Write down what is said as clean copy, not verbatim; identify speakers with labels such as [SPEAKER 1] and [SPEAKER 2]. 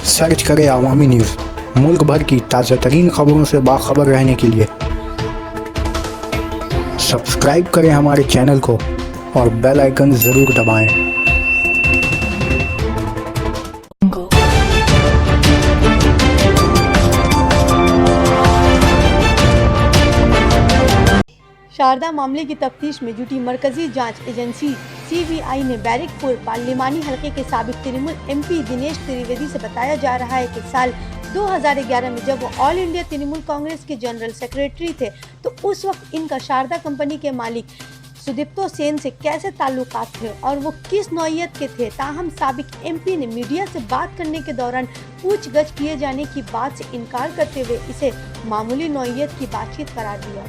[SPEAKER 1] Search करें अवामी news. मुल्क भर की ताज़ा तरीन खबरों से बाखबर रहने के लिए सब्सक्राइब करें हमारे चैनल को और बेल आइकन ज़रूर दबाएं।
[SPEAKER 2] शारदा मामले की तफ्तीश में जुटी मरकजी जांच एजेंसी सीबीआई ने बैरकपुर पार्लिमानी हलके के साबिक तृणमूल एमपी दिनेश त्रिवेदी से बताया जा रहा है कि साल 2011 में जब वो ऑल इंडिया तृणमूल कांग्रेस के जनरल सेक्रेटरी थे तो उस वक्त इनका शारदा कंपनी के मालिक सुदीप्तो सेन से कैसे ताल्लुकात थे और वो किस नौयत के थे। ताहम साबिक एमपी ने मीडिया से बात करने के दौरान पूछगछ किए जाने की बात से इनकार करते हुए इसे मामूली नौयत की बातचीत करार दिया।